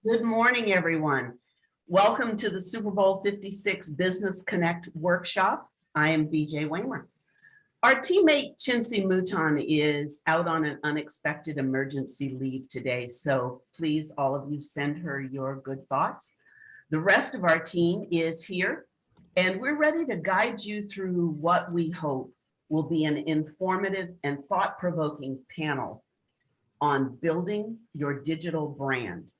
Good morning, everyone. Welcome to the Super Bowl 56 Business Connect workshop. I am BJ Waymer. Our teammate Chinsi Mutan is out on an unexpected emergency leave today, so please, all of you, send her your good thoughts. The rest of our team is here, and we're ready to guide you through what we hope will be an informative and thought-provoking panel on building your digital brand.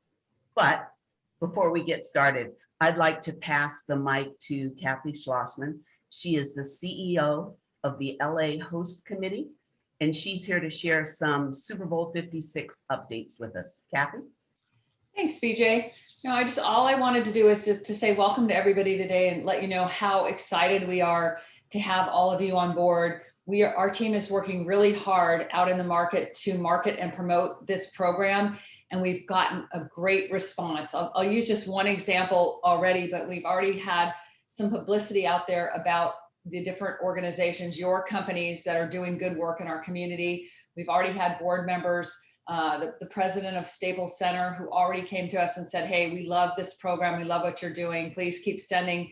But before we get started, I'd like to pass the mic to Kathy Schlossman. She is the CEO of the LA Host Committee, and she's here to share some Super Bowl 56 updates with us. Kathy? Thanks, BJ. All I wanted to do is to say welcome to everybody today and let you know how excited we are to have all of you on board. Our team is working really hard out in the market to market and promote this program, and we've gotten a great response. I'll use just one example already, but we've already had some publicity out there about the different organizations, your companies that are doing good work in our community. We've already had board members, the president of Staples Center, who already came to us and said, hey, we love this program. We love what you're doing. Please keep sending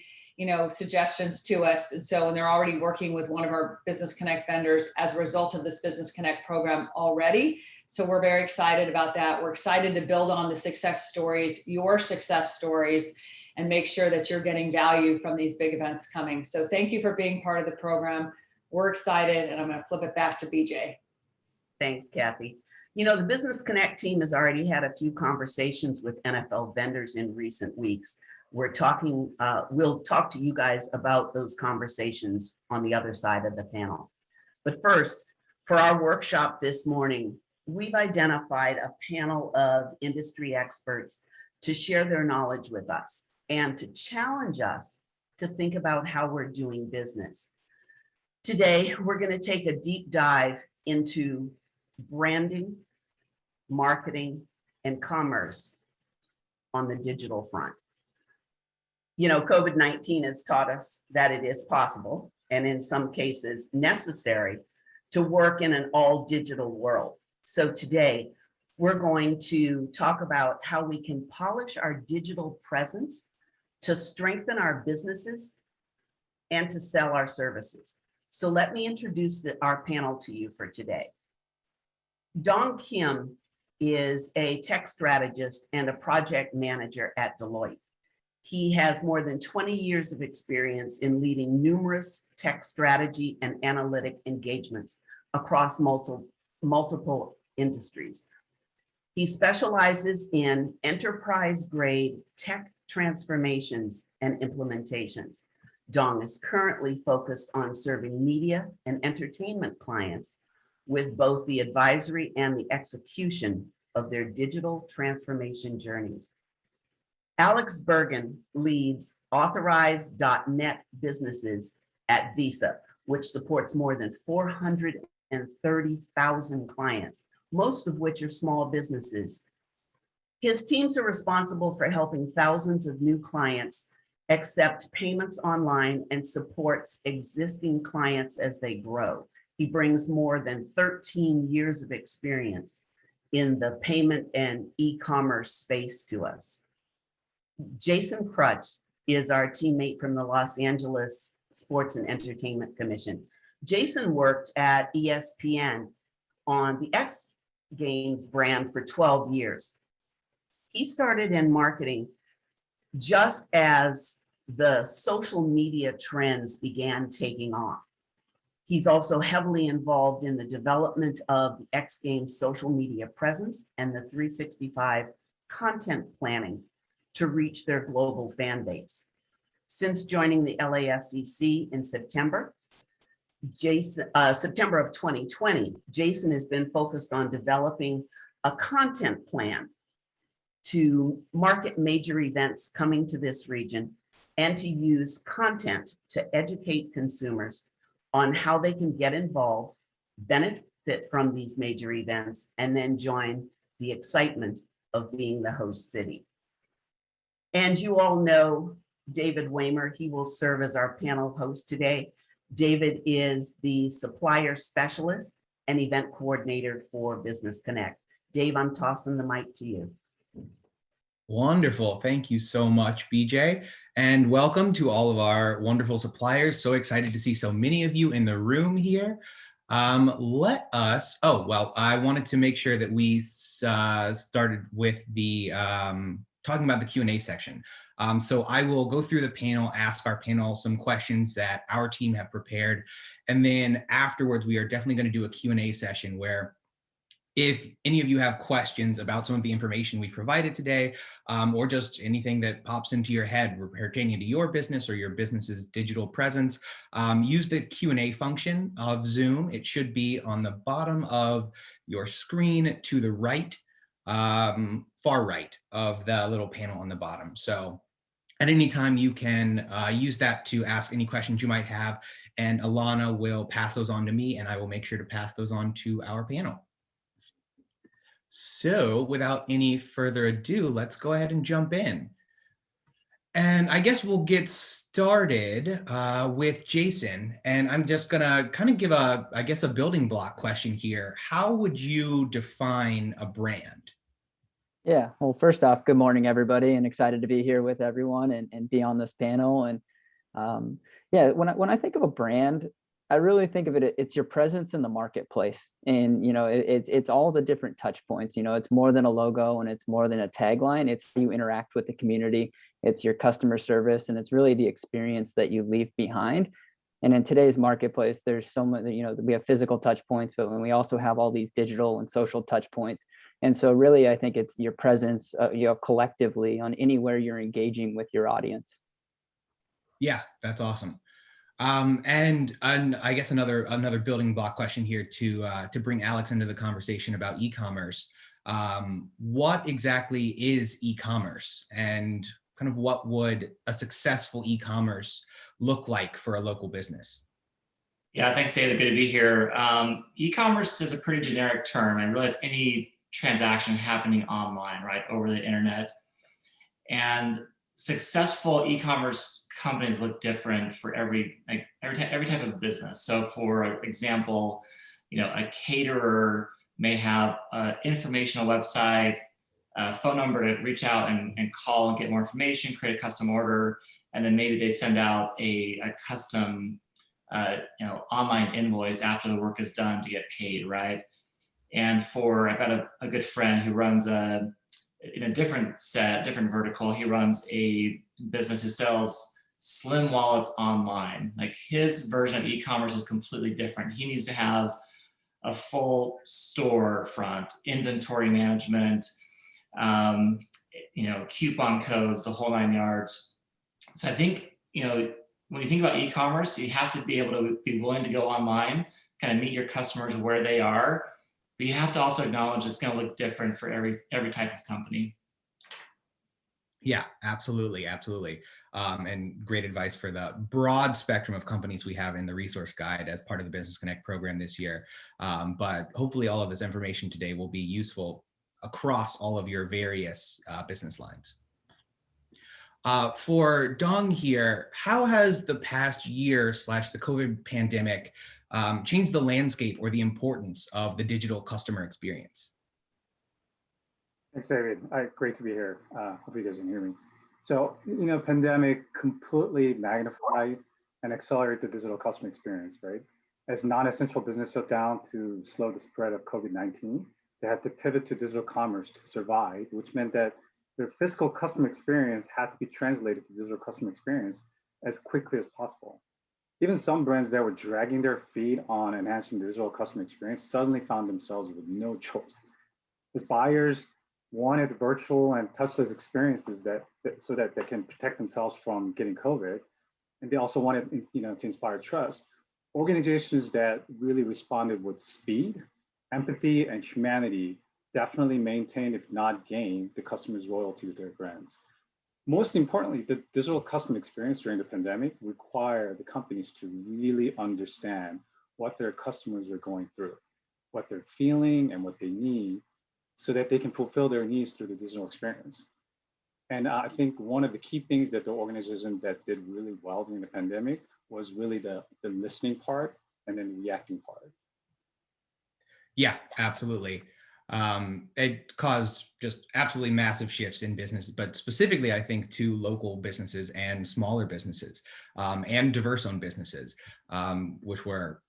suggestions to us. And they're already working with one of our Business Connect vendors as a result of this Business Connect program already. So we're very excited about that. We're excited to build on the success stories, your success stories, and make sure that you're getting value from these big events coming. So thank you for being part of the program. We're excited, and I'm going to flip it back to BJ. Thanks, Kathy. The Business Connect team has already had a few conversations with NFL vendors in recent weeks. We'll talk to you guys about those conversations on the other side of the panel. But first, for our workshop this morning, we've identified a panel of industry experts to share their knowledge with us and to challenge us to think about how we're doing business. Today, we're going to take a deep dive into branding, marketing, and commerce on the digital front. COVID-19 has taught us that it is possible, and in some cases necessary, to work in an all digital world. So today, we're going to talk about how we can polish our digital presence to strengthen our businesses and to sell our services. So let me introduce our panel to you for today. Dong Kim is a tech strategist and a project manager at Deloitte. He has more than 20 years of experience in leading numerous tech strategy and analytic engagements across multiple industries. He specializes in enterprise-grade tech transformations and implementations. Dong is currently focused on serving media and entertainment clients with both the advisory and the execution of their digital transformation journeys. Alex Bergen leads authorized.net businesses at Visa, which supports more than 430,000 clients, most of which are small businesses. His teams are responsible for helping thousands of new clients accept payments online and supports existing clients as they grow. He brings more than 13 years of experience in the payment and e-commerce space to us. Jason Crutch is our teammate from the Los Angeles Sports and Entertainment Commission. Jason worked at ESPN on the X Games brand for 12 years. He started in marketing just as the social media trends began taking off. He's also heavily involved in the development of the X Games social media presence and the 365 content planning to reach their global fan base. Since joining the LASEC in September of 2020, Jason has been focused on developing a content plan to market major events coming to this region and to use content to educate consumers on how they can get involved, benefit from these major events, and then join the excitement of being the host city. And you all know David Waymer. He will serve as our panel host today. David is the supplier specialist and event coordinator for Business Connect. Dave, I'm tossing the mic to you. Wonderful. Thank you so much, BJ. And welcome to all of our wonderful suppliers. So excited to see so many of you in the room here. I wanted to make sure that we started with the talking about the Q&A section. So I will go through the panel, ask our panel some questions that our team have prepared. And then afterwards, we are definitely going to do a Q&A session where if any of you have questions about some of the information we provided today, or just anything that pops into your head pertaining to your business or your business's digital presence, use the Q&A function of Zoom. It should be on the bottom of your screen to the right, far right of the little panel on the bottom. So at any time, you can use that to ask any questions you might have, and Alana will pass those on to me, and I will make sure to pass those on to our panel. So without any further ado, let's go ahead and jump in. And I guess we'll get started with Jason. And I'm just gonna kind of give a building block question here. How would you define a brand? Yeah, well, first off, good morning, everybody, and excited to be here with everyone and be on this panel. And yeah, when I think of a brand, I really think of it, it's your presence in the marketplace. And, it's all the different touch points. It's more than a logo and it's more than a tagline. It's how you interact with the community. It's your customer service, and it's really the experience that you leave behind. And in today's marketplace, there's so many, we have physical touch points, but when we also have all these digital and social touch points. And so really, I think it's your presence, collectively on anywhere you're engaging with your audience. Yeah, that's awesome. And I guess another building block question here to bring Alex into the conversation about e-commerce. What exactly is e-commerce, and kind of what would a successful e-commerce look like for a local business? Yeah, thanks, David. Good to be here. E-commerce is a pretty generic term, and really it's any transaction happening online, right, over the internet. And successful e-commerce companies look different for every type of business. So for example, a caterer may have an informational website, a phone number to reach out and call and get more information, create a custom order, and then maybe they send out a custom online invoice after the work is done to get paid, right? And I've got a good friend who runs in a different vertical. He runs a business who sells slim wallets online. Like, his version of e-commerce is completely different. He needs to have a full storefront, inventory management, coupon codes, the whole 9 yards. So I think, when you think about e-commerce, you have to be able to be willing to go online, kind of meet your customers where they are, but you have to also acknowledge it's going to look different for every type of company. Yeah, absolutely. And great advice for the broad spectrum of companies we have in the resource guide as part of the Business Connect program this year. But hopefully all of this information today will be useful across all of your various business lines. For Dong here, how has the past year / the COVID pandemic changed the landscape or the importance of the digital customer experience? Thanks, David. Great to be here. Hope you guys can hear me. So, pandemic completely magnified and accelerated the digital customer experience, right? As non-essential business shut down to slow the spread of COVID-19, they had to pivot to digital commerce to survive, which meant that their physical customer experience had to be translated to digital customer experience as quickly as possible. Even some brands that were dragging their feet on enhancing the digital customer experience suddenly found themselves with no choice. As buyers wanted virtual and touchless experiences so that they can protect themselves from getting COVID, and they also wanted to inspire trust. Organizations that really responded with speed, empathy, and humanity definitely maintained, if not gained, the customer's loyalty to their brands. Most importantly, the digital customer experience during the pandemic required the companies to really understand what their customers are going through, what they're feeling, and what they need, so that they can fulfill their needs through the digital experience. And I think one of the key things that the organization that did really well during the pandemic was really the listening part and then reacting part. Yeah, absolutely. It caused just absolutely massive shifts in business, but specifically, I think, to local businesses and smaller businesses and diverse-owned businesses, which were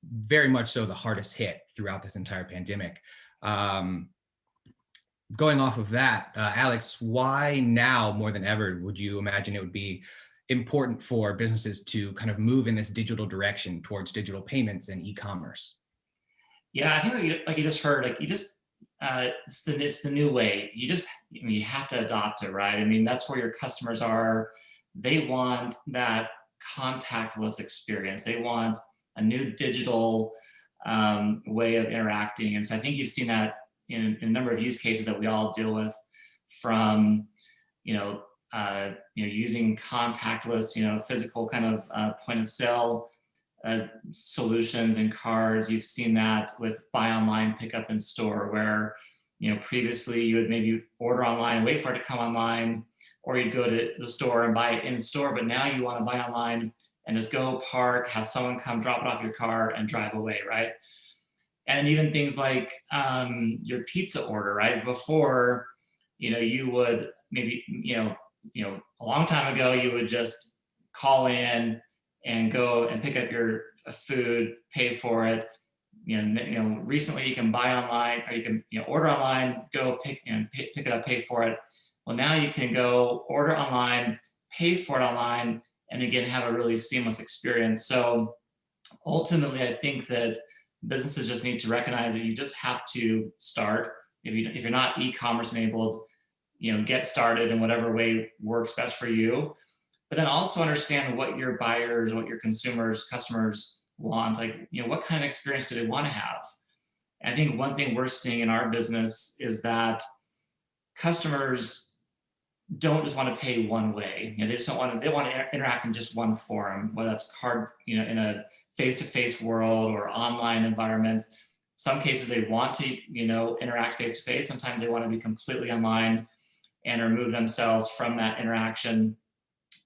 very much so the hardest hit throughout this entire pandemic. Going off of that, Alex, why now more than ever would you imagine it would be important for businesses to kind of move in this digital direction towards digital payments and e-commerce? Yeah, I think like you just heard, like you just it's the new way. You have to adopt it, right? I mean, that's where your customers are. They want that contactless experience. They want a new digital way of interacting. And so I think you've seen that in a number of use cases that we all deal with, from using contactless, physical kind of point of sale solutions and cards. You've seen that with buy online, pick up in store, where previously you would maybe order online, wait for it to come online, or you'd go to the store and buy it in store. But now you want to buy online and just go park, have someone come drop it off your car and drive away, right? And even things like your pizza order, right? Before, you would maybe, a long time ago, you would just call in and go and pick up your food, pay for it. Recently you can buy online, or you can order online, go pick it up, pay for it. Well, now you can go order online, pay for it online, and again have a really seamless experience. So ultimately, I think that businesses just need to recognize that you just have to start. If you're not e-commerce enabled, get started in whatever way works best for you. But then also understand what your buyers, what your customers want. Like, what kind of experience do they want to have? And I think one thing we're seeing in our business is that customers don't just want to pay one way. They just want to interact in just one forum, whether that's card, in a face-to-face world or online environment. Some cases they want to, interact face-to-face. Sometimes they want to be completely online and remove themselves from that interaction.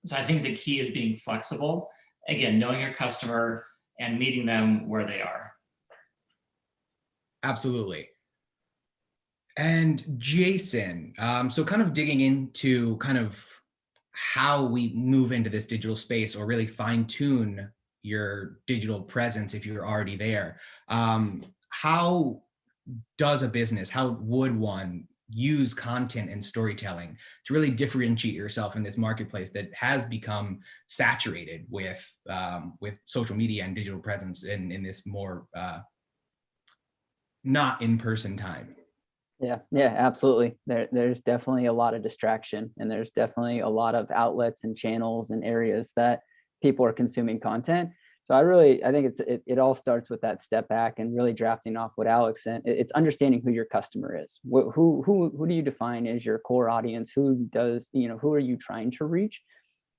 So I think the key is being flexible. Again, knowing your customer and meeting them where they are. Absolutely. And Jason, so kind of digging into kind of how we move into this digital space, or really fine tune your digital presence if you're already there. How would one use content and storytelling to really differentiate yourself in this marketplace that has become saturated with social media and digital presence in this more not in-person time? Yeah, absolutely. There's definitely a lot of distraction, and there's definitely a lot of outlets and channels and areas that people are consuming content. So I think it all starts with that step back and really drafting off what Alex said. It's understanding who your customer is. Who do you define as your core audience? Who are you trying to reach?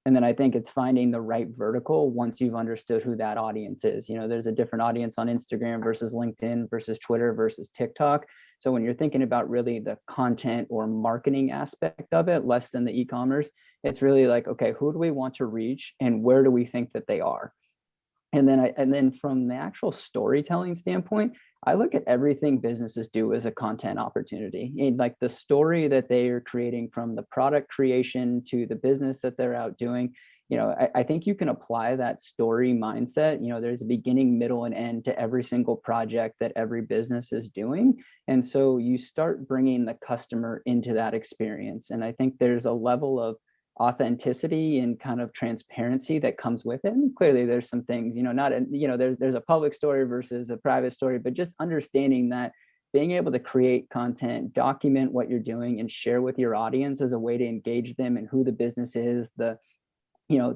And then I think it's finding the right vertical once you've understood who that audience is. There's a different audience on Instagram versus LinkedIn versus Twitter versus TikTok. So when you're thinking about really the content or marketing aspect of it, less than the e-commerce, it's really like, okay, who do we want to reach and where do we think that they are? And then from the actual storytelling standpoint, I look at everything businesses do as a content opportunity. And like the story that they are creating, from the product creation to the business that they're out doing, I think you can apply that story mindset. There's a beginning, middle, and end to every single project that every business is doing. And so you start bringing the customer into that experience. And I think there's a level of authenticity and kind of transparency that comes with it. And clearly there's some things, there's a public story versus a private story, but just understanding that being able to create content, document what you're doing, and share with your audience as a way to engage them and who the business is,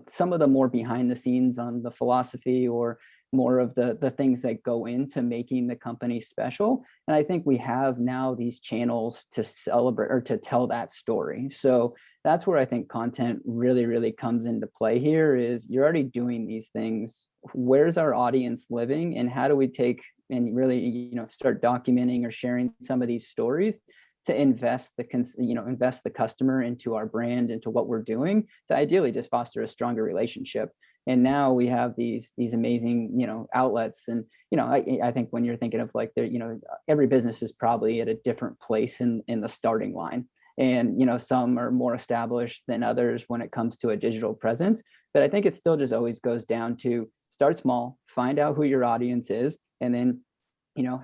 some of the more behind the scenes on the philosophy, or more of the things that go into making the company special. And I think we have now these channels to celebrate or to tell that story. So that's where I think content really, really comes into play here. Is you're already doing these things. Where's our audience living, and how do we take and really, start documenting or sharing some of these stories to invest the customer into our brand, into what we're doing, to ideally just foster a stronger relationship. And now we have these amazing, outlets. And, I think when you're thinking of like every business is probably at a different place in the starting line. And, some are more established than others when it comes to a digital presence. But I think it still just always goes down to start small, find out who your audience is, and then,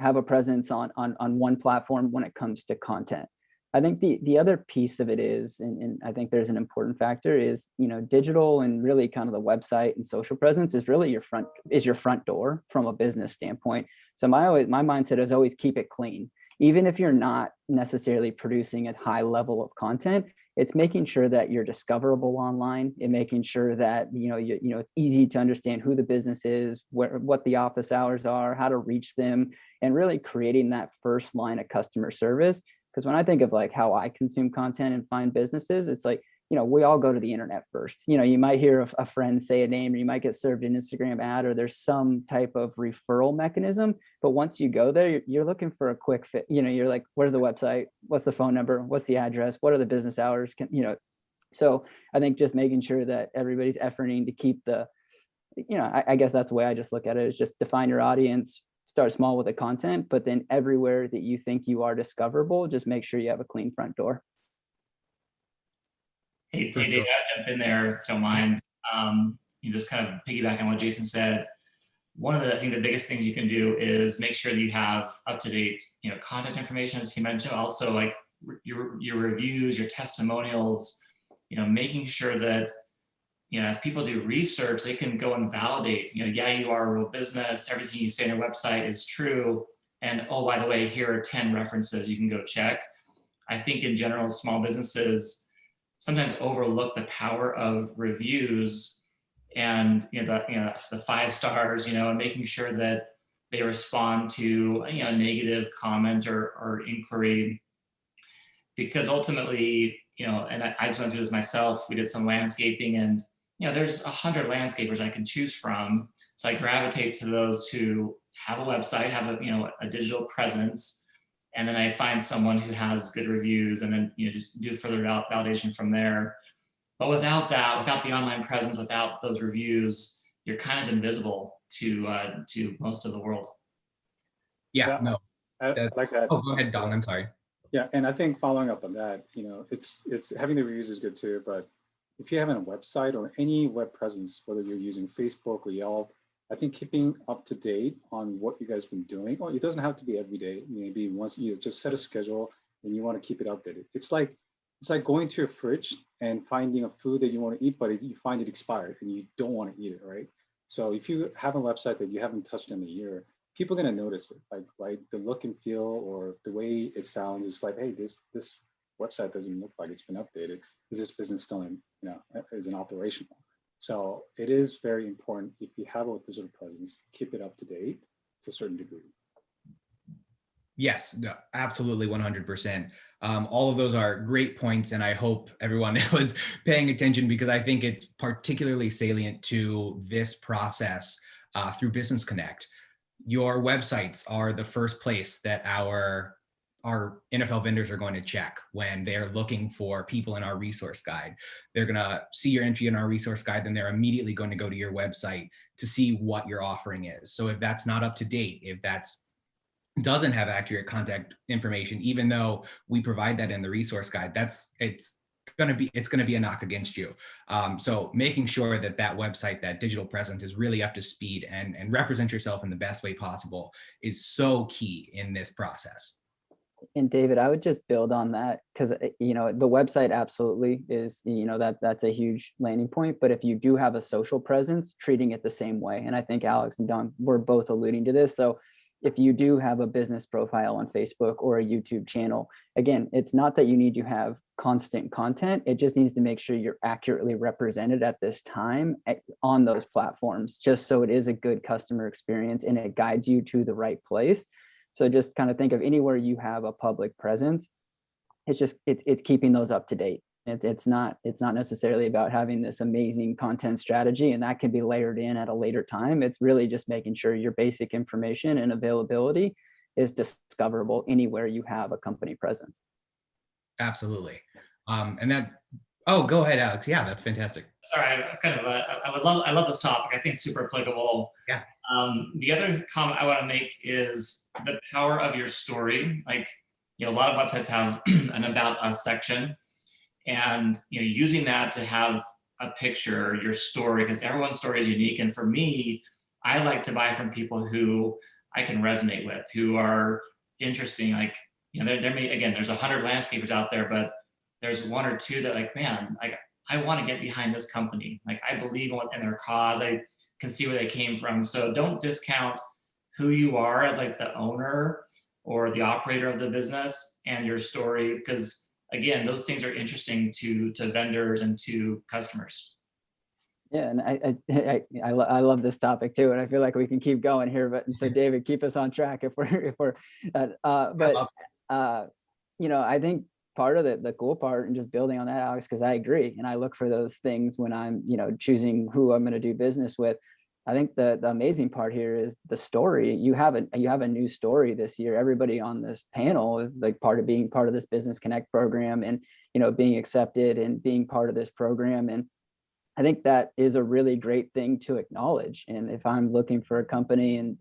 have a presence on one platform when it comes to content. I think the other piece of it is, and I think there's an important factor is, digital and really kind of the website and social presence is really your front door from a business standpoint. So my mindset is always keep it clean. Even if you're not necessarily producing a high level of content, it's making sure that you're discoverable online and making sure that, it's easy to understand who the business is, what the office hours are, how to reach them, and really creating that first line of customer service. Because when I think of like how I consume content and find businesses, it's like, we all go to the internet first. You might hear a friend say a name, or you might get served an Instagram ad, or there's some type of referral mechanism. But once you go there, you're looking for a quick fit. You're like, where's the website? What's the phone number? What's the address? What are the business hours? So I think just making sure that everybody's efforting to keep the, I guess that's the way I just look at it, is just define your audience, start small with the content, but then everywhere that you think you are discoverable, just make sure you have a clean front door. Hey, Dave, I'll jump in there if you don't mind. You just kind of piggyback on what Jason said. One of the, I think the biggest things you can do is make sure that you have up-to-date, contact information, as he mentioned, also like your reviews, your testimonials, making sure that, as people do research, they can go and validate, yeah, you are a real business. Everything you say on your website is true. And oh, by the way, here are 10 references you can go check. I think in general, small businesses sometimes overlook the power of reviews and the 5 stars, and making sure that they respond to a negative comment or inquiry, because ultimately, and I just went through this myself. We did some landscaping, and there's 100 landscapers I can choose from. So I gravitate to those who have a website, have a digital presence. And then I find someone who has good reviews, and then just do further validation from there. But without that, without the online presence, without those reviews, you're kind of invisible to most of the world. Yeah, no. I'd like to add. Oh, go ahead, Don. I'm sorry. Yeah, and I think following up on that, it's having the reviews is good too, but if you have a website or any web presence, whether you're using Facebook or Yelp, I think keeping up to date on what you guys have been doing, or it doesn't have to be every day. Maybe once you just set a schedule and you want to keep it updated. It's like going to your fridge and finding a food that you want to eat, but you find it expired and you don't want to eat it, right? So if you have a website that you haven't touched in a year, people are going to notice it, like, right? The look and feel or the way it sounds is like, hey, this website doesn't look like it's been updated. Is this business still is operational? So it is very important, if you have a digital presence, keep it up to date to a certain degree. Yes, no, absolutely, 100%. All of those are great points, and I hope everyone was paying attention, because I think it's particularly salient to this process through Business Connect. Your websites are the first place that our NFL vendors are going to check when they're looking for people in our resource guide. They're going to see your entry in our resource guide, then they're immediately going to go to your website to see what your offering is. So if that's not up to date, if that's doesn't have accurate contact information, even though we provide that in the resource guide, it's going to be a knock against you. So making sure that website, that digital presence is really up to speed and represent yourself in the best way possible is so key in this process. And David, I would just build on that, because the website absolutely is, that's a huge landing point. But if you do have a social presence, treating it the same way. And I think Alex and Don were both alluding to this. So if you do have a business profile on Facebook or a YouTube channel, again, it's not that you need to have constant content. It just needs to make sure you're accurately represented at this time on those platforms, just so it is a good customer experience and it guides you to the right place. So just kind of think of anywhere you have a public presence, it's keeping those up to date. It's not necessarily about having this amazing content strategy, and that can be layered in at a later time. It's really just making sure your basic information and availability is discoverable anywhere you have a company presence. Absolutely. And that Oh, go ahead, Alex. Yeah, that's fantastic. Sorry, I love this topic. I think it's super applicable. Yeah. The other comment I want to make is the power of your story. Like, a lot of websites have an about us section, and using that to have a picture, your story, because everyone's story is unique. And for me, I like to buy from people who I can resonate with, who are interesting. Like, there may, again, there's 100 landscapers out there, but there's one or two that, like, man, like, I want to get behind this company. Like, I believe in their cause. I can see where they came from. So don't discount who you are as like the owner or the operator of the business and your story, because again, those things are interesting to vendors and to customers. Yeah, and I love this topic too, and I feel like we can keep going here. But and so David, keep us on track if we're I think part of the cool part and just building on that, Alex, because I agree, and I look for those things when I'm choosing who I'm going to do business with. I think the amazing part here is the story. You have a new story this year. Everybody on this panel is like being part of this Business Connect program, and being accepted and being part of this program. And I think that is a really great thing to acknowledge. And if I'm looking for a company and,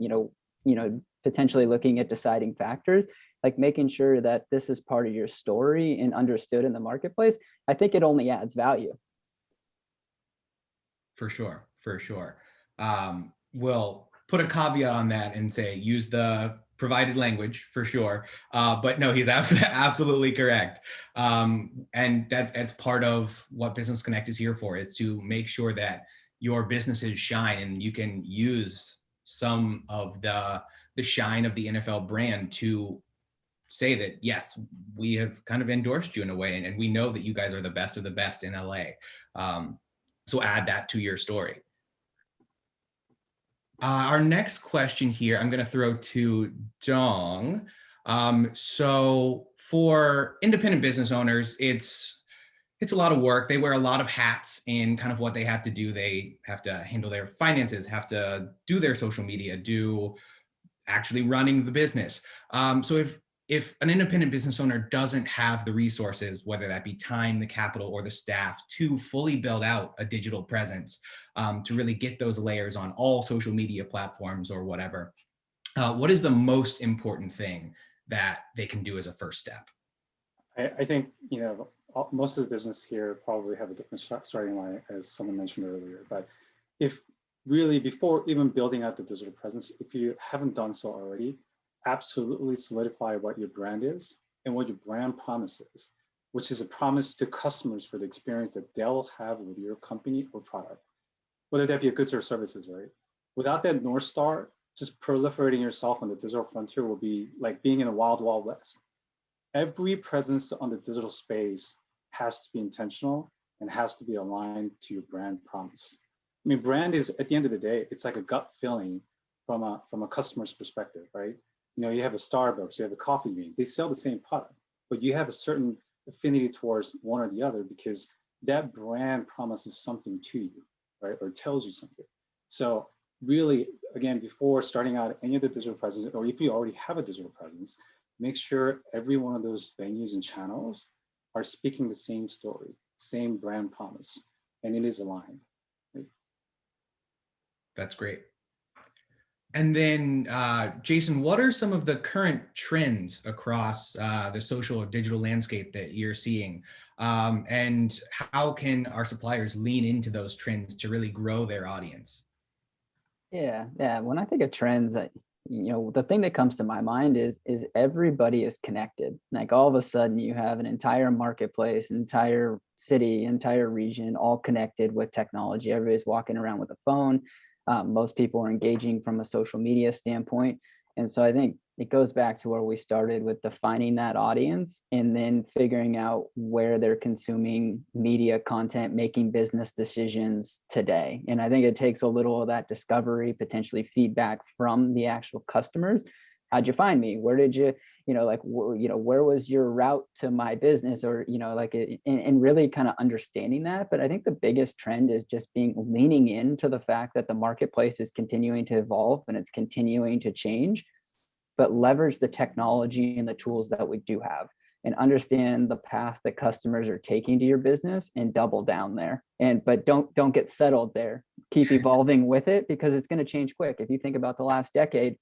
potentially looking at deciding factors, like making sure that this is part of your story and understood in the marketplace, I think it only adds value. For sure. We'll put a caveat on that and say, use the provided language for sure. But no, he's absolutely correct. And that's part of what Business Connect is here for, is to make sure that your businesses shine, and you can use some of the shine of the NFL brand to say that, yes, we have kind of endorsed you in a way, and we know that you guys are the best of the best in LA. So add that to your story. Our next question here, I'm going to throw to Dong. So for independent business owners, it's a lot of work. They wear a lot of hats in kind of what they have to do. They have to handle their finances, have to do their social media, do actually running the business. So if an independent business owner doesn't have the resources, whether that be time, the capital, or the staff, to fully build out a digital presence, to really get those layers on all social media platforms or whatever, what is the most important thing that they can do as a first step? I think, most of the business here probably have a different starting line, as someone mentioned earlier. But if really, before even building out the digital presence, if you haven't done so already, absolutely solidify what your brand is and what your brand promise is, which is a promise to customers for the experience that they'll have with your company or product, whether that be a goods or services, right? Without that North Star, just proliferating yourself on the digital frontier will be like being in a wild, wild west. Every presence on the digital space has to be intentional and has to be aligned to your brand promise. I mean, brand is, at the end of the day, it's like a gut feeling from a customer's perspective, right? You have a Starbucks, you have a Coffee Bean, they sell the same product, but you have a certain affinity towards one or the other because that brand promises something to you, right? Or tells you something. So really, again, before starting out any of the digital presence, or if you already have a digital presence, make sure every one of those venues and channels are speaking the same story, same brand promise, and it is aligned. Right? That's great. And then, Jason, what are some of the current trends across the social or digital landscape that you're seeing? And how can our suppliers lean into those trends to really grow their audience? Yeah. When I think of trends, the thing that comes to my mind is everybody is connected. Like all of a sudden you have an entire marketplace, entire city, entire region, all connected with technology. Everybody's walking around with a phone. Most people are engaging from a social media standpoint. And so I think it goes back to where we started with defining that audience and then figuring out where they're consuming media content, making business decisions today. And I think it takes a little of that discovery, potentially feedback from the actual customers. How'd you find me? Where did you, where was your route to my business? Or, and really kind of understanding that. But I think the biggest trend is just leaning into the fact that the marketplace is continuing to evolve and it's continuing to change, but leverage the technology and the tools that we do have. and understand the path that customers are taking to your business and double down there. But don't get settled there. Keep evolving with it, because it's going to change quick. If you think about the last decade,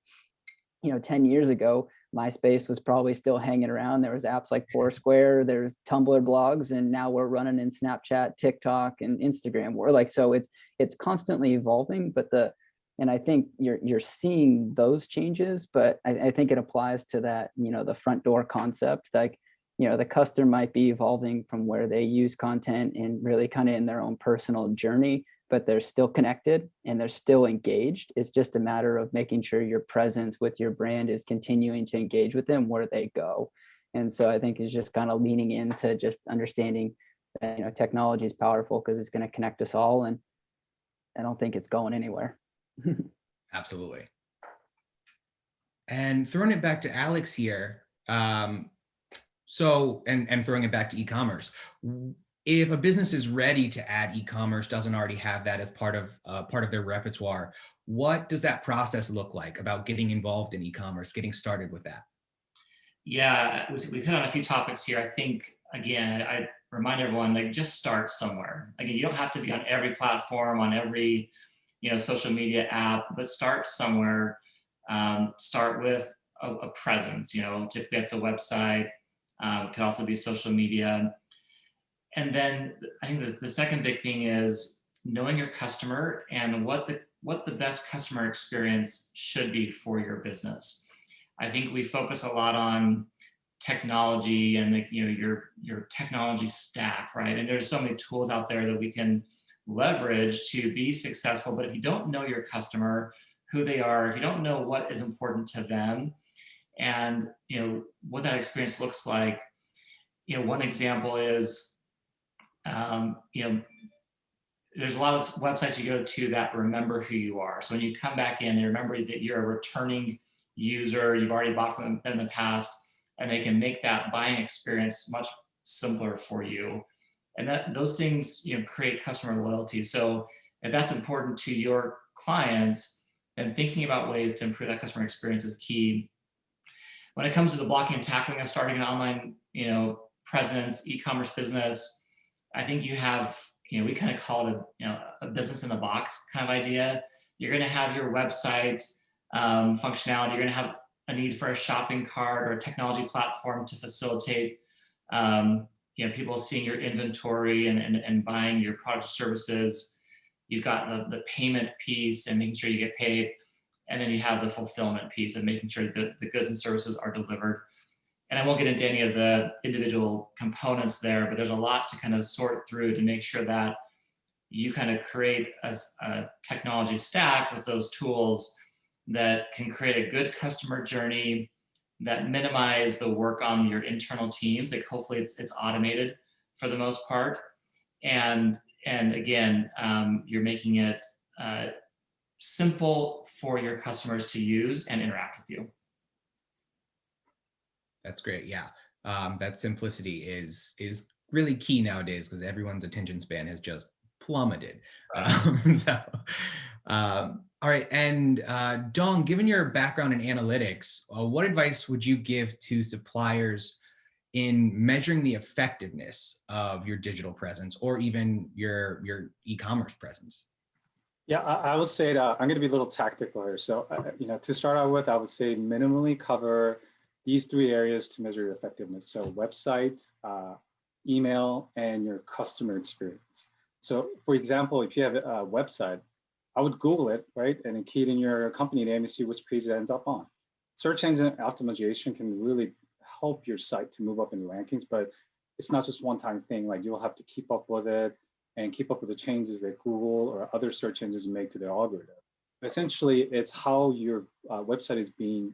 10 years ago, MySpace was probably still hanging around. There was apps like Foursquare, there's Tumblr blogs, and now we're running in Snapchat, TikTok, and Instagram. We're like, so it's constantly evolving, and I think you're seeing those changes, but I think it applies to that, the front door concept. Like, the customer might be evolving from where they use content and really kind of in their own personal journey, but they're still connected and they're still engaged. It's just a matter of making sure your presence with your brand is continuing to engage with them where they go. And so I think it's just kind of leaning into just understanding that, technology is powerful because it's going to connect us all. And I don't think it's going anywhere. Absolutely. And throwing it back to Alex here. So, and throwing it back to e-commerce. If a business is ready to add e-commerce, doesn't already have that as part of their repertoire, what does that process look like about getting involved in e-commerce, getting started with that? Yeah, we've hit on a few topics here. I think, again, I remind everyone, like, just start somewhere. Again, you don't have to be on every platform, on every, social media app, but start somewhere. Start with a presence, typically that's a website, could also be social media. And then I think the second big thing is knowing your customer and what the best customer experience should be for your business. I think we focus a lot on technology and your technology stack, right? And there's so many tools out there that we can leverage to be successful. But if you don't know your customer, who they are, if you don't know what is important to them, and what that experience looks like, one example is, there's a lot of websites you go to that remember who you are. So when you come back in, they remember that you're a returning user, you've already bought from them in the past, and they can make that buying experience much simpler for you. And those things, create customer loyalty. So if that's important to your clients, then thinking about ways to improve that customer experience is key. When it comes to the blocking and tackling of starting an online, presence, e-commerce business, I think you have, we kind of call it a business in a box kind of idea. You're going to have your website functionality. You're going to have a need for a shopping cart or a technology platform to facilitate, people seeing your inventory and buying your products or services. You've got the payment piece and making sure you get paid. And then you have the fulfillment piece of making sure that the goods and services are delivered. And I won't get into any of the individual components there, but there's a lot to kind of sort through to make sure that you kind of create a technology stack with those tools that can create a good customer journey, that minimize the work on your internal teams. Like, hopefully it's automated for the most part. And again, you're making it simple for your customers to use and interact with you. That's great. Yeah. That simplicity is really key nowadays because everyone's attention span has just plummeted. All right. And Dong, given your background in analytics, what advice would you give to suppliers in measuring the effectiveness of your digital presence or even your e-commerce presence? Yeah, I would say that I'm going to be a little tactical here. So, to start out with, I would say minimally cover these three areas to measure your effectiveness. So website, email, and your customer experience. So for example, if you have a website, I would Google it, right? And then key it in your company name and see which page it ends up on. Search engine optimization can really help your site to move up in the rankings, but it's not just one-time thing. Like, you'll have to keep up with it and keep up with the changes that Google or other search engines make to their algorithm. Essentially, it's how your website is being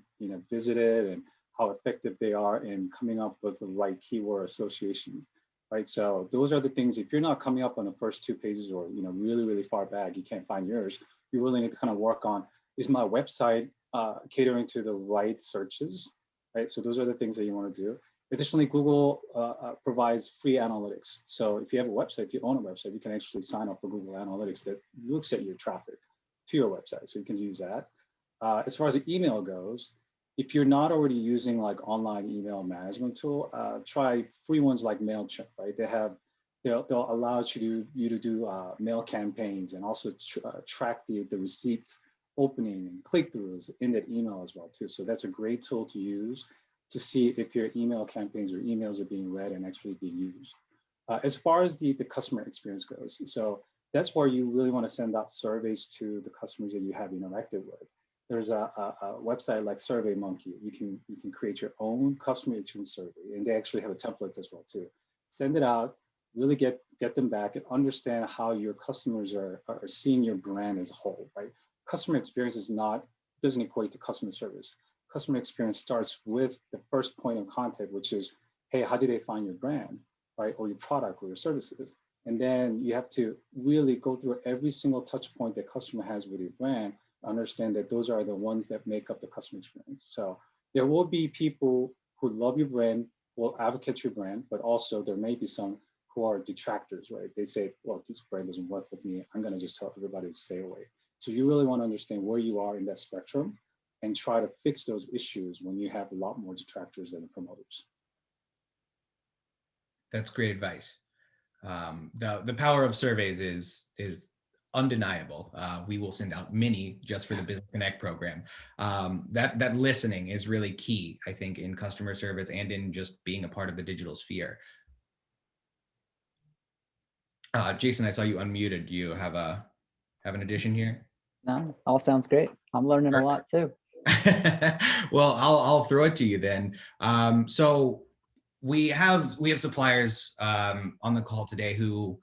visited and how effective they are in coming up with the right keyword association, right? So those are the things. If you're not coming up on the first two pages or really, really far back, you can't find yours, you really need to kind of work on, is my website catering to the right searches, right? So those are the things that you want to do. Additionally, Google provides free analytics. So if you have a website, if you own a website, you can actually sign up for Google Analytics that looks at your traffic to your website. So you can use that. As far as the email goes, if you're not already using like online email management tool, try free ones like MailChimp, right? They'll allow you to do mail campaigns and also track the receipts opening and click-throughs in that email as well too. So that's a great tool to use to see if your email campaigns or emails are being read and actually being used. As far as the customer experience goes, so that's where you really want to send out surveys to the customers that you have interacted with. There's a website like SurveyMonkey. You can create your own customer experience survey, and they actually have a templates as well too. Send it out, really get them back and understand how your customers are seeing your brand as a whole, right? Customer experience doesn't equate to customer service. Customer experience starts with the first point of contact, which is, hey, how did they find your brand, right? Or your product or your services. And then you have to really go through every single touch point that customer has with your brand, understand that those are the ones that make up the customer experience. So there will be people who love your brand, will advocate your brand, but also there may be some who are detractors, right? They say, well, this brand doesn't work with me. I'm gonna just tell everybody to stay away. So you really wanna understand where you are in that spectrum and try to fix those issues when you have a lot more detractors than promoters. That's great advice. The power of surveys is undeniable. We will send out many just for the Business Connect program. That listening is really key, I think, in customer service and in just being a part of the digital sphere. Jason, I saw you unmuted. Do you have an addition here? No, all sounds great. I'm learning a lot too. Well, I'll throw it to you then. So we have suppliers on the call today who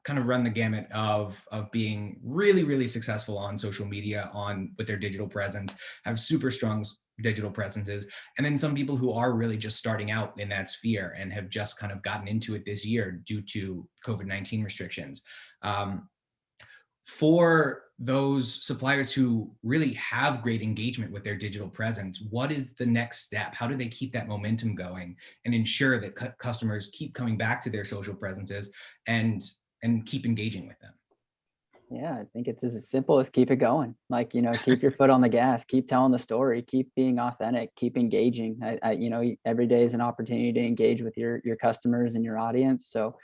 kind of run the gamut of being really successful on social media, with their digital presence, have super strong digital presences, and then some people who are really just starting out in that sphere and have just kind of gotten into it this year due to COVID-19 restrictions. For those suppliers who really have great engagement with their digital presence, what is the next step? How do they keep that momentum going and ensure that customers keep coming back to their social presences and keep engaging with them? Yeah, I think it's as simple as keep it going. Like, keep your foot on the gas, keep telling the story, keep being authentic, keep engaging. Every day is an opportunity to engage with your customers and your audience. So,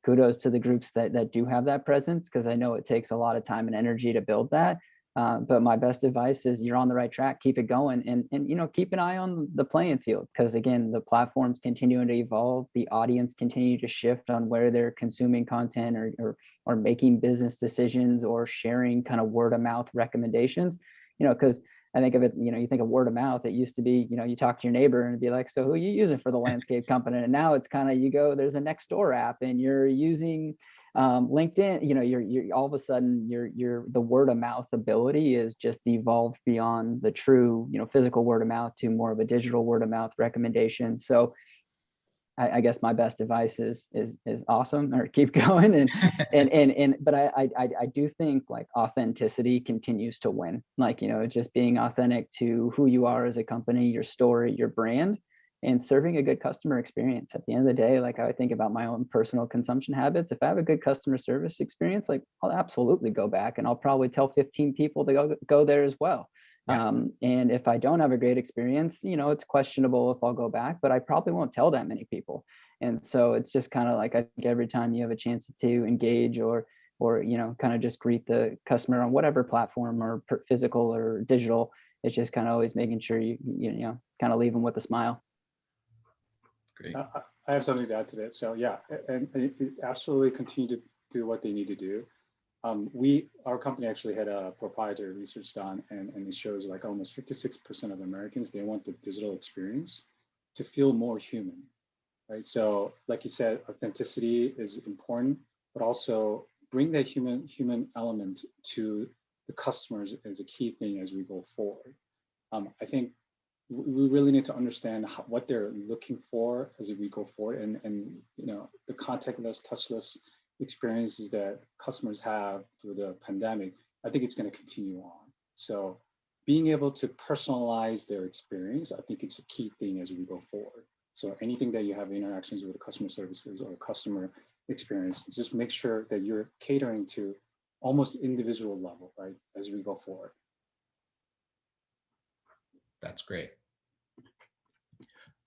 kudos to the groups that do have that presence, because I know it takes a lot of time and energy to build that. But my best advice is you're on the right track, keep it going, and keep an eye on the playing field, because again, the platforms continuing to evolve, the audience continue to shift on where they're consuming content or making business decisions or sharing kind of word of mouth recommendations, because I think of it, you think of word of mouth, it used to be, you talk to your neighbor and it'd be like, so who are you using for the landscape company? And now it's kind of, there's a next door app and you're using LinkedIn, you're all of a sudden the word of mouth ability is just evolved beyond the true, physical word of mouth to more of a digital word of mouth recommendation. So I guess my best advice is awesome, or keep going. But I do think like authenticity continues to win. Like, just being authentic to who you are as a company, your story, your brand, and serving a good customer experience. At the end of the day, like I think about my own personal consumption habits. If I have a good customer service experience, like I'll absolutely go back, and I'll probably tell 15 people to go there as well. Yeah. And if I don't have a great experience, it's questionable if I'll go back, but I probably won't tell that many people. And so it's just kind of like, I think every time you have a chance to engage or kind of just greet the customer on whatever platform or physical or digital, it's just kind of always making sure you kind of leave them with a smile. Great. I have something to add to that. So yeah, and absolutely continue to do what they need to do. Our company actually had a proprietary research done, and it shows like almost 56% of Americans, they want the digital experience to feel more human, right? So like you said, authenticity is important, but also bring that human element to the customers is a key thing as we go forward. I think we really need to understand what they're looking for as we go forward, and the contactless, touchless experiences that customers have through the pandemic, I think it's going to continue on. So being able to personalize their experience, I think it's a key thing as we go forward. So anything that you have interactions with the customer services or customer experience, just make sure that you're catering to almost individual level, right, as we go forward. That's great.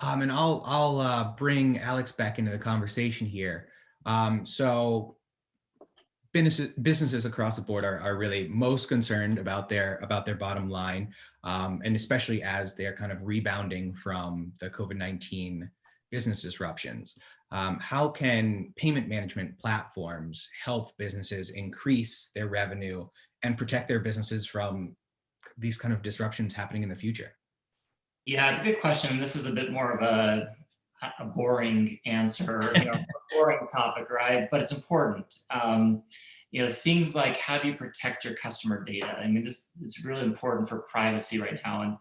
And I'll bring Alex back into the conversation here. So businesses across the board are really most concerned about their bottom line, and especially as they're kind of rebounding from the COVID-19 business disruptions. How can payment management platforms help businesses increase their revenue and protect their businesses from these kind of disruptions happening in the future? Yeah, it's a good question. This is a bit more of a boring answer, a boring topic, right? But it's important. Things like, how do you protect your customer data? I mean, it's really important for privacy right now,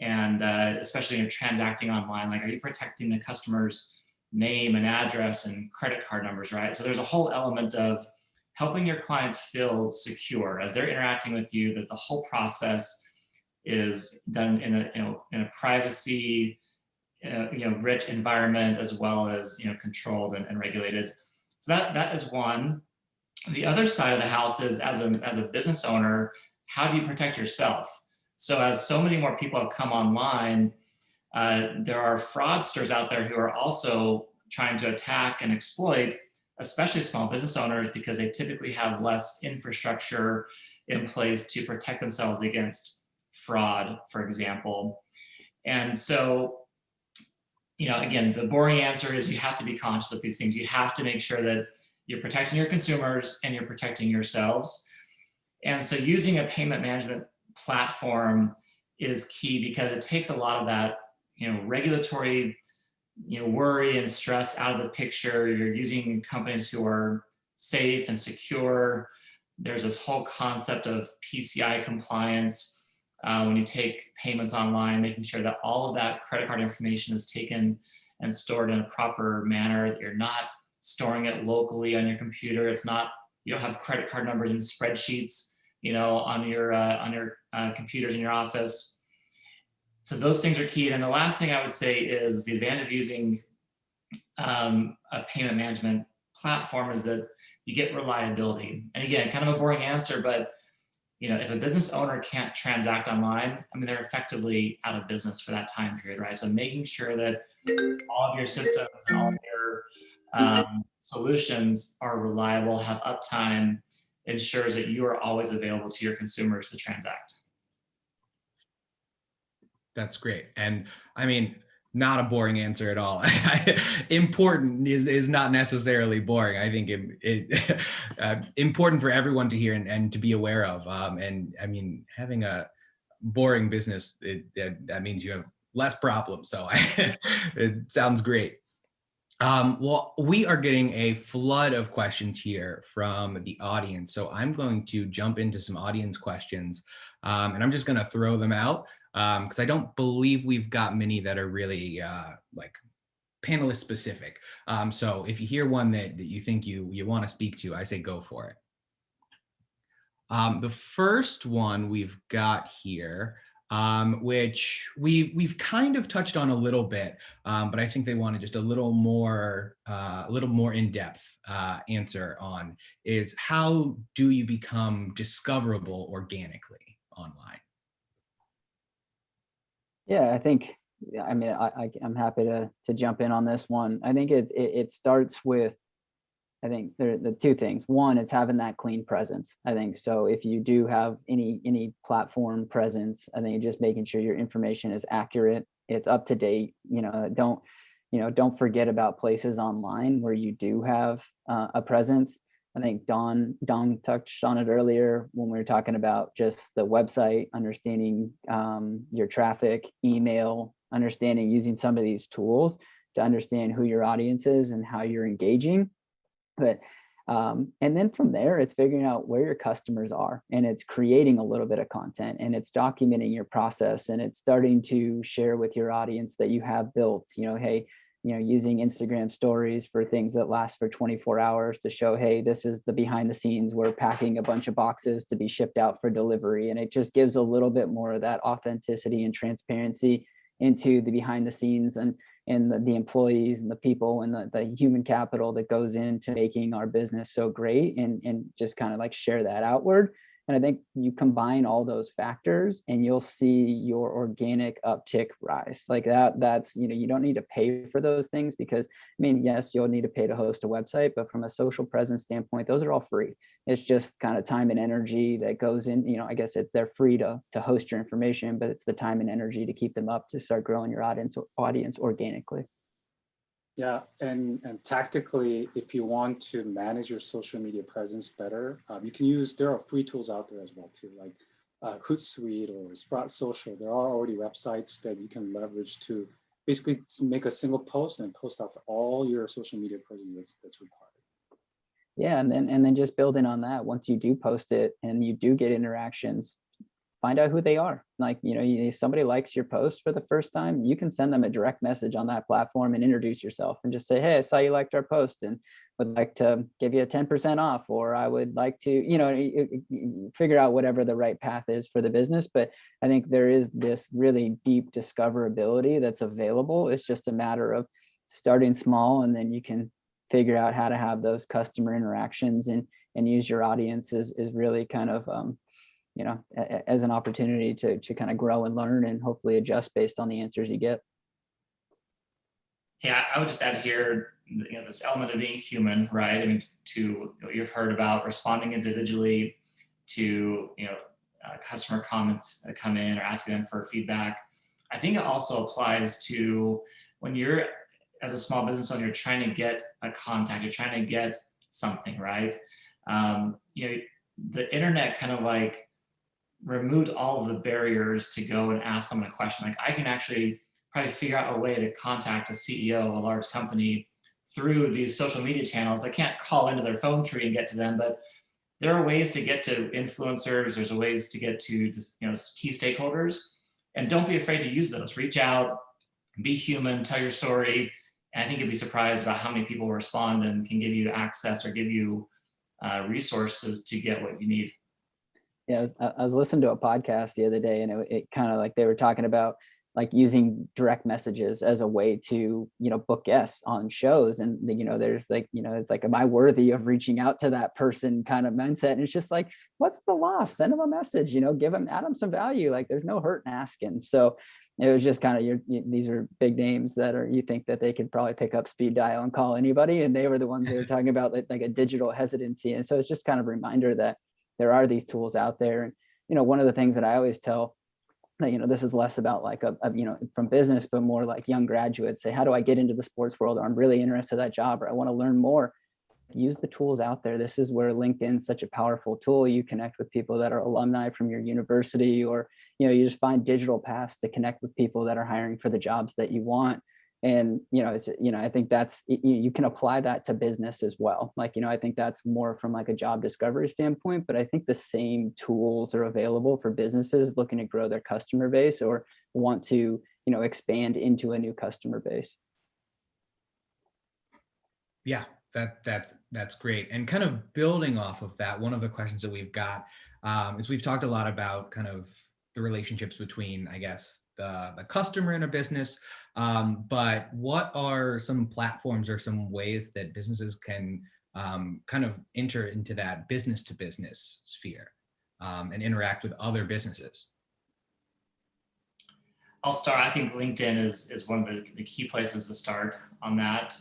and especially when you're transacting online. Like, are you protecting the customer's name and address and credit card numbers, right? So there's a whole element of helping your clients feel secure as they're interacting with you, that the whole process is done in a privacy rich environment, as well as controlled and regulated. So that is one. The other side of the house is, as a business owner, how do you protect yourself? So as so many more people have come online, there are fraudsters out there who are also trying to attack and exploit, especially small business owners, because they typically have less infrastructure in place to protect themselves against fraud, for example. And so, again, the boring answer is you have to be conscious of these things. You have to make sure that you're protecting your consumers and you're protecting yourselves. And so using a payment management platform is key, because it takes a lot of that, regulatory, worry and stress out of the picture. You're using companies who are safe and secure. There's this whole concept of PCI compliance. When you take payments online, making sure that all of that credit card information is taken and stored in a proper manner, that you're not storing it locally on your computer. You don't have credit card numbers in spreadsheets, on your computers in your office. So those things are key. And the last thing I would say is the advantage of using a payment management platform is that you get reliability. And again, kind of a boring answer, but if a business owner can't transact online, I mean, they're effectively out of business for that time period, right? So making sure that all of your systems and all of your solutions are reliable, have uptime, ensures that you are always available to your consumers to transact. That's great. And I mean, not a boring answer at all. Important is not necessarily boring. I think it important for everyone to hear and to be aware of. And I mean, having a boring business, that means you have less problems. So it sounds great. Well, we are getting a flood of questions here from the audience. So I'm going to jump into some audience questions, and I'm just going to throw them out. Because I don't believe we've got many that are really like panelist specific. So if you hear one that you think you want to speak to, I say go for it. The first one we've got here, which we've kind of touched on a little bit, but I think they wanted just a little more in-depth answer on, is how do you become discoverable organically online? Yeah, I think, I mean, I'm happy to jump in on this one. I think it starts with, I think the two things. One, it's having that clean presence. I think so. If you do have any platform presence, I think just making sure your information is accurate, it's up to date. Don't forget about places online where you do have a presence. I think Don touched on it earlier when we were talking about just the website, understanding your traffic, email, understanding using some of these tools to understand who your audience is and how you're engaging. But and then from there, it's figuring out where your customers are, and it's creating a little bit of content, and it's documenting your process, and it's starting to share with your audience that you have built, hey, using Instagram stories for things that last for 24 hours to show, hey, this is the behind the scenes. We're packing a bunch of boxes to be shipped out for delivery. And it just gives a little bit more of that authenticity and transparency into the behind the scenes and the employees and the people and the human capital that goes into making our business so great, and just kind of like share that outward. And I think you combine all those factors and you'll see your organic uptick rise. Like that's, you don't need to pay for those things because, I mean, yes, you'll need to pay to host a website, but from a social presence standpoint, those are all free. It's just kind of time and energy that goes in, I guess they're free to host your information, but it's the time and energy to keep them up to start growing your audience organically. Yeah, and tactically, if you want to manage your social media presence better, you can use, there are free tools out there as well too, like Hootsuite or Sprout Social. There are already websites that you can leverage to basically make a single post and post out to all your social media presence that's required. Yeah, and then just building on that, once you do post it and you do get interactions, find out who they are. Like, if somebody likes your post for the first time, you can send them a direct message on that platform and introduce yourself and just say, hey, I saw you liked our post and would like to give you a 10% off, or I would like to, figure out whatever the right path is for the business. But I think there is this really deep discoverability that's available. It's just a matter of starting small, and then you can figure out how to have those customer interactions and use your audience is really kind of, as an opportunity to kind of grow and learn and hopefully adjust based on the answers you get. Yeah, I would just add here, this element of being human, right? I mean, you've heard about responding individually to, customer comments that come in or asking them for feedback. I think it also applies to when you're, as a small business owner, you're trying to get a contact, you're trying to get something, right? The internet kind of like removed all of the barriers to go and ask someone a question. Like I can actually probably figure out a way to contact a CEO of a large company through these social media channels. I can't call into their phone tree and get to them, but there are ways to get to influencers. There's ways to get to key stakeholders, and don't be afraid to use those. Reach out, be human, tell your story. And I think you'll be surprised about how many people respond and can give you access or give you resources to get what you need. Yeah, I was listening to a podcast the other day, and it kind of like they were talking about like using direct messages as a way to, book guests on shows. And, there's like, it's like, am I worthy of reaching out to that person kind of mindset? And it's just like, what's the loss? Send them a message, add them some value. Like there's no hurt in asking. So it was just kind of these are big names that you think that they could probably pick up speed dial and call anybody. And they were the ones they were talking about like a digital hesitancy. And so it's just kind of a reminder that there are these tools out there. And, one of the things that I always tell, this is less about like from business, but more like young graduates say, how do I get into the sports world? Or I'm really interested in that job, or I want to learn more. Use the tools out there. This is where LinkedIn is such a powerful tool. You connect with people that are alumni from your university, or, you just find digital paths to connect with people that are hiring for the jobs that you want. And, I think that's, you can apply that to business as well. Like, I think that's more from like a job discovery standpoint, but I think the same tools are available for businesses looking to grow their customer base or want to, expand into a new customer base. Yeah, that's great. And kind of building off of that, one of the questions that we've got is we've talked a lot about kind of the relationships between, I guess, the customer in a business. But what are some platforms or some ways that businesses can kind of enter into that business to business sphere and interact with other businesses? I'll start. I think LinkedIn is one of the key places to start on that.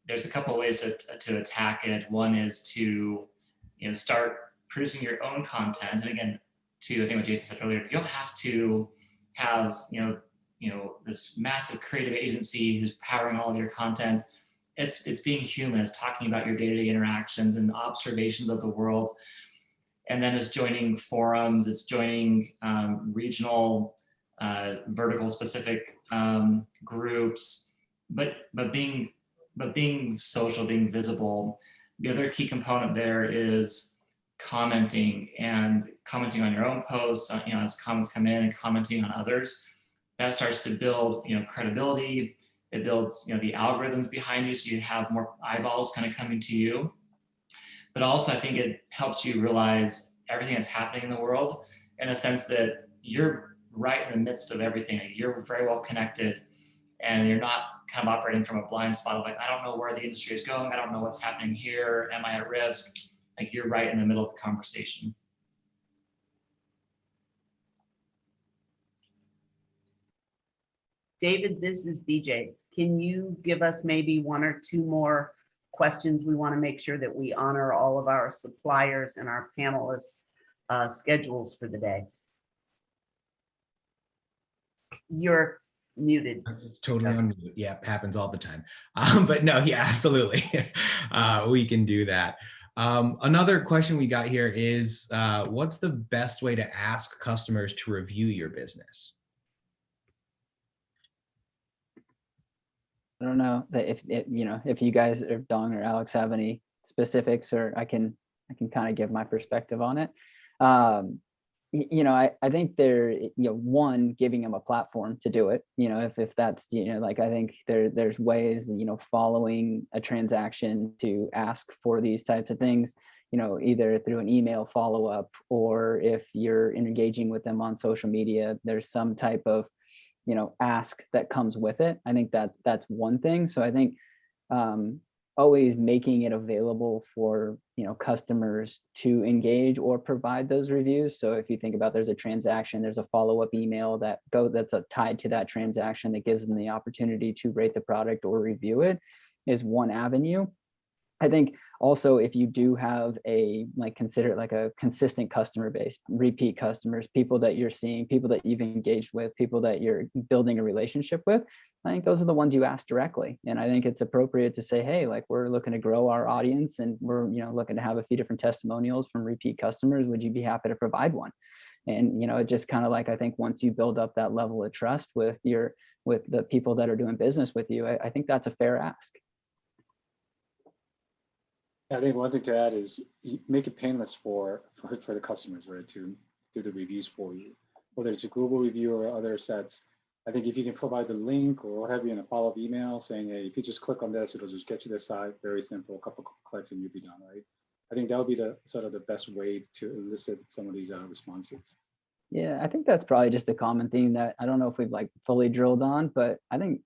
There's a couple of ways to attack it. One is to start producing your own content. And again, to I think what Jason said earlier, you don't have to have this massive creative agency who's powering all of your content. It's being human. It's talking about your day-to-day interactions and observations of the world. And then it's joining forums. It's joining regional, vertical specific groups. But being social, being visible. The other key component there is commenting on your own posts, as comments come in, and commenting on others. That starts to build, credibility. It builds, the algorithms behind you, so you have more eyeballs kind of coming to you. But also, I think it helps you realize everything that's happening in the world, in a sense that you're right in the midst of everything. You're very well connected, and you're not kind of operating from a blind spot of like, I don't know where the industry is going. I don't know what's happening here. Am I at risk? like you're right in the middle of the conversation. David, this is BJ. Can you give us maybe one or two more questions? We want to make sure that we honor all of our suppliers and our panelists' schedules for the day. You're muted. It's totally on mute. Yeah, happens all the time. But no, yeah, absolutely. We can do that. Another question we got here is, what's the best way to ask customers to review your business? I don't know that if you guys, or Dong or Alex, have any specifics, or I can kind of give my perspective on it. I think one, giving them a platform to do it, if that's, like, I think there's ways, following a transaction to ask for these types of things, either through an email follow-up, or if you're engaging with them on social media, there's some type of, ask that comes with it. I think that's one thing. So I think always making it available for customers to engage or provide those reviews. So if you think about, there's a transaction, there's a follow-up email that's tied to that transaction that gives them the opportunity to rate the product or review it, is one avenue. I think also, if you do have consider it like a consistent customer base, repeat customers, people that you're seeing, people that you've engaged with, people that you're building a relationship with, I think those are the ones you ask directly. And I think it's appropriate to say, hey, like, we're looking to grow our audience, and we're looking to have a few different testimonials from repeat customers. Would you be happy to provide one? And it just kind of, like, I think once you build up that level of trust with the people that are doing business with you, I think that's a fair ask. I think one thing to add is make it painless for the customers, right, to do the reviews for you, whether it's a Google review or other sets. I think if you can provide the link or what have you in a follow-up email saying, hey, if you just click on this, it'll just get you this site. Very simple, a couple clicks and you'll be done, right? I think that would be the sort of the best way to elicit some of these responses. Yeah, I think that's probably just a common theme that I don't know if we've fully drilled on, but I think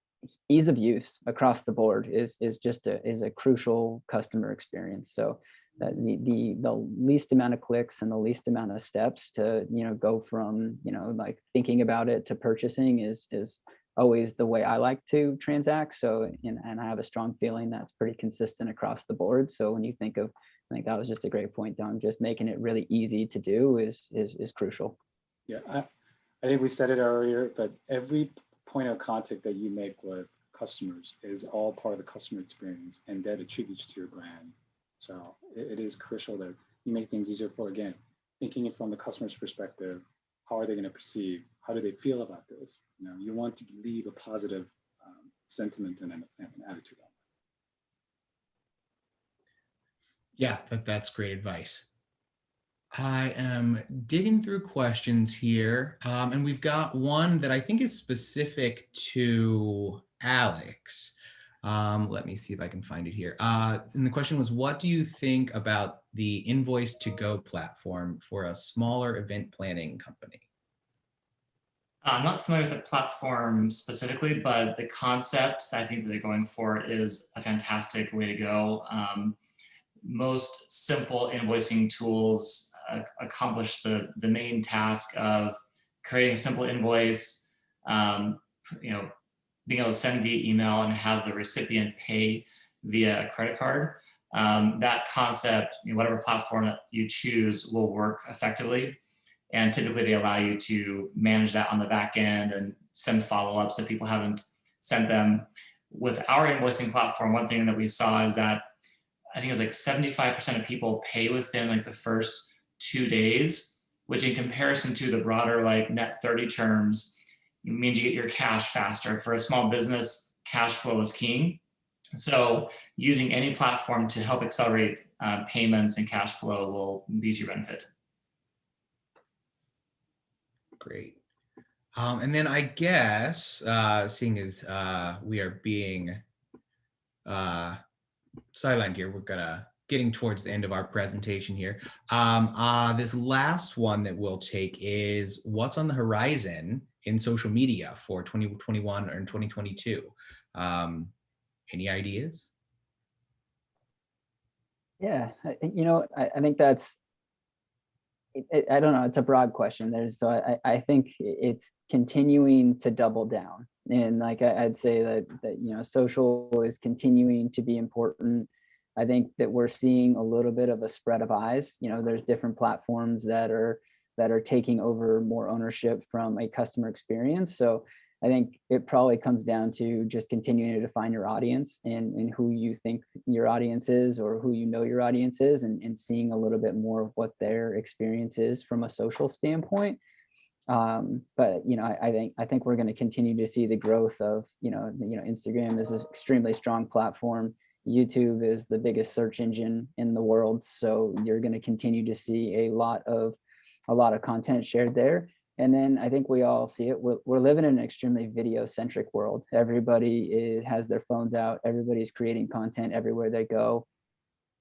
ease of use across the board is a crucial customer experience. So that the least amount of clicks and the least amount of steps to go from thinking about it to purchasing is always the way I like to transact. So and I have a strong feeling that's pretty consistent across the board. So when you think of, I think that was just a great point, Don, just making it really easy to do is crucial. Yeah, I think we said it earlier, but every point of contact that you make with customers is all part of the customer experience, and that attributes to your brand. So it is crucial that you make things easier for, again, thinking it from the customer's perspective. How are they going to perceive? How do they feel about this? You want to leave a positive sentiment and an attitude on it. Yeah, that's great advice. I am digging through questions here, and we've got one that I think is specific to Alex. Let me see if I can find it here. And the question was, what do you think about the Invoice to Go platform for a smaller event planning company? I'm not familiar with the platform specifically, but the concept I think that they're going for is a fantastic way to go. Most simple invoicing tools accomplish the main task of creating a simple invoice, being able to send via email and have the recipient pay via a credit card. That concept, whatever platform that you choose, will work effectively. And typically they allow you to manage that on the back end and send follow-ups if people haven't sent them. With our invoicing platform, one thing that we saw is that I think it was like 75% of people pay within the first 2 days, which in comparison to the broader net 30 terms, it means you get your cash faster. For a small business, cash flow is king. So using any platform to help accelerate payments and cash flow will be to your benefit. Great. And then I guess, seeing as we are being sidelined here, we're getting towards the end of our presentation here. This last one that we'll take is, what's on the horizon in social media for 2021 or 2022? Any ideas? Yeah, I think that's, I don't know, it's a broad question. I think it's continuing to double down. And like I'd say that social is continuing to be important. I think that we're seeing a little bit of a spread of eyes. There's different platforms that are taking over more ownership from a customer experience. So I think it probably comes down to just continuing to define your audience and who you think your audience is, or who your audience is, and seeing a little bit more of what their experience is from a social standpoint. But I think we're going to continue to see the growth of Instagram is an extremely strong platform. YouTube is the biggest search engine in the world, so you're going to continue to see a lot of content shared there. And then I think we all see it. We're living in an extremely video-centric world. Everybody has their phones out. Everybody's creating content everywhere they go.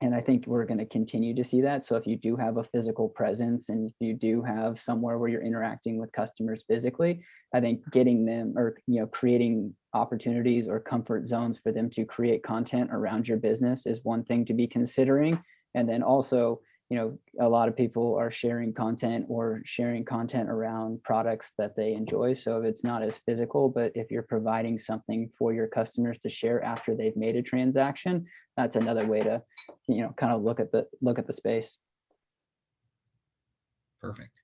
And I think we're going to continue to see that. So if you do have a physical presence, and if you do have somewhere where you're interacting with customers physically, I think getting them, or creating opportunities or comfort zones for them to create content around your business is one thing to be considering. And then also, a lot of people are sharing content around products that they enjoy. So if it's not as physical, but if you're providing something for your customers to share after they've made a transaction, that's another way to, kind of look at the space. Perfect.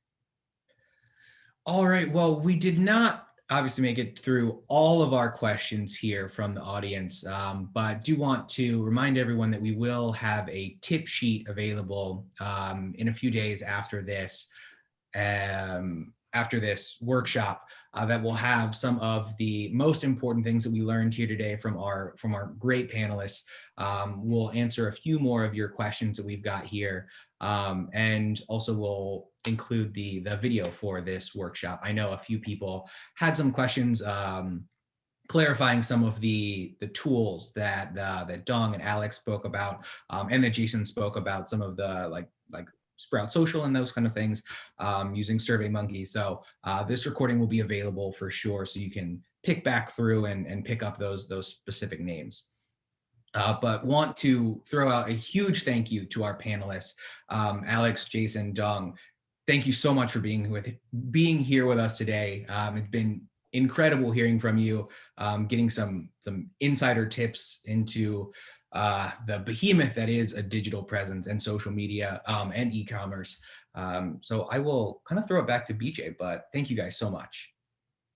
All right. Well, we did not obviously make it through all of our questions here from the audience, but do want to remind everyone that we will have a tip sheet available in a few days after this workshop that will have some of the most important things that we learned here today from our great panelists. We'll answer a few more of your questions that we've got here, and also we'll include the video for this workshop. I know a few people had some questions clarifying some of the tools that Dong and Alex spoke about, and that Jason spoke about, some of the like Sprout Social and those kind of things, using SurveyMonkey. So this recording will be available for sure, so you can pick back through and pick up those specific names. But want to throw out a huge thank you to our panelists, Alex, Jason, Dong. Thank you so much for being here with us today. It's been incredible hearing from you, getting some insider tips into the behemoth that is a digital presence and social media and e-commerce. So I will kind of throw it back to BJ, but thank you guys so much.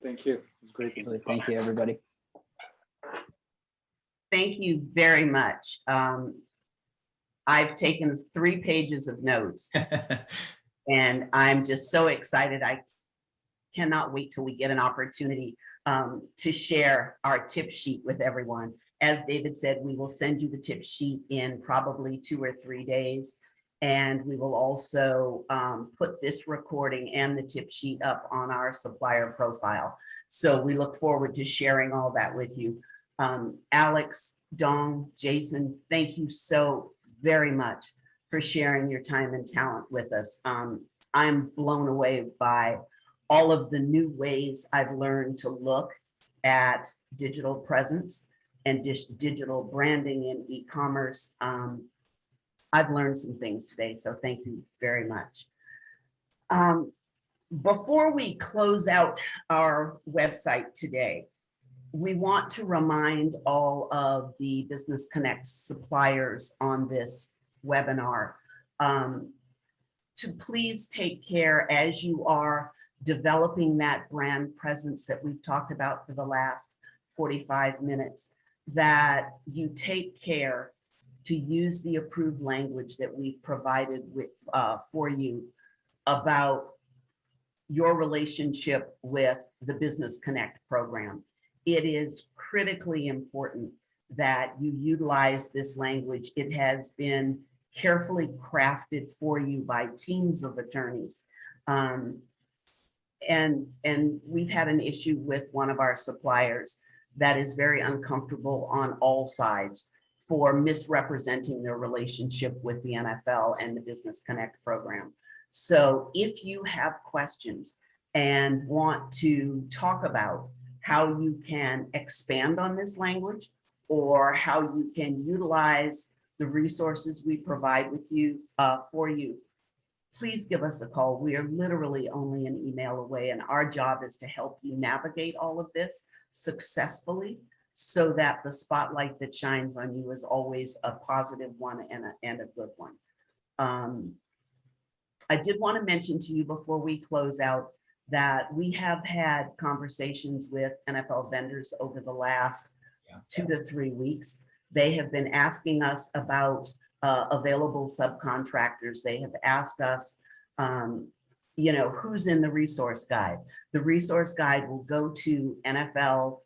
Thank you. It was great. Thank you, everybody. Thank you very much. I've taken 3 pages of notes and I'm just so excited. I cannot wait till we get an opportunity to share our tip sheet with everyone. As David said, we will send you the tip sheet in probably 2 or 3 days. And we will also put this recording and the tip sheet up on our supplier profile. So we look forward to sharing all that with you. Alex, Dong, Jason, thank you so very much for sharing your time and talent with us. I'm blown away by all of the new ways I've learned to look at digital presence and digital branding and e-commerce. I've learned some things today, so thank you very much. Before we close out our website today, we want to remind all of the Business Connect suppliers on this webinar to please take care as you are developing that brand presence that we've talked about for the last 45 minutes, that you take care to use the approved language that we've provided with, for you about your relationship with the Business Connect program. It is critically important that you utilize this language. It has been carefully crafted for you by teams of attorneys. And we've had an issue with one of our suppliers that is very uncomfortable on all sides for misrepresenting their relationship with the NFL and the Business Connect program. So if you have questions and want to talk about how you can expand on this language or how you can utilize the resources we provide with you, for you, please give us a call. We are literally only an email away, and our job is to help you navigate all of this successfully so that the spotlight that shines on you is always a positive one and a good one. I did want to mention to you before we close out that we have had conversations with NFL vendors over the last 2 to 3 weeks. They have been asking us about available subcontractors. They have asked us, who's in the resource guide. The resource guide will go to NFL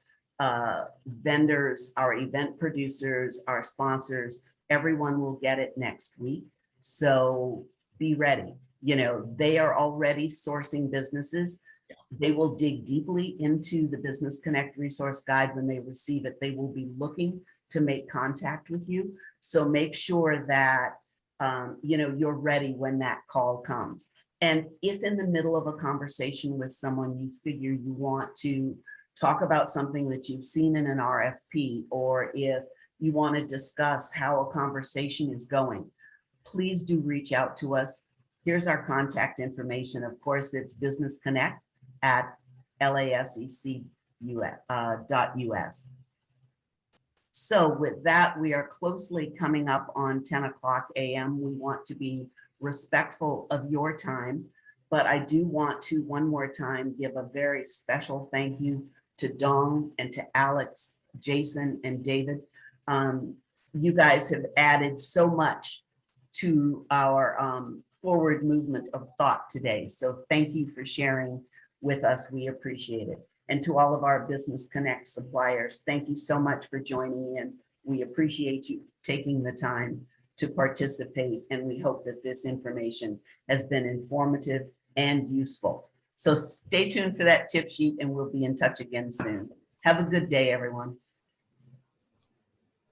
vendors, our event producers, our sponsors. Everyone will get it next week. So be ready. They are already sourcing businesses. They will dig deeply into the Business Connect resource guide. When they receive it, they will be looking to make contact with you. So make sure that, you're ready when that call comes. And if in the middle of a conversation with someone, you figure you want to talk about something that you've seen in an RFP, or if you want to discuss how a conversation is going, please do reach out to us. Here's our contact information. Of course, it's businessconnect@lasec.us. So with that, we are closely coming up on 10 o'clock a.m. We want to be respectful of your time, but I do want to one more time give a very special thank you to Dong and to Alex, Jason, and David. You guys have added so much to our forward movement of thought today. So thank you for sharing with us. We appreciate it. And to all of our Business Connect suppliers, thank you so much for joining in. We appreciate you taking the time to participate, and we hope that this information has been informative and useful. So stay tuned for that tip sheet, and we'll be in touch again soon. Have a good day, everyone.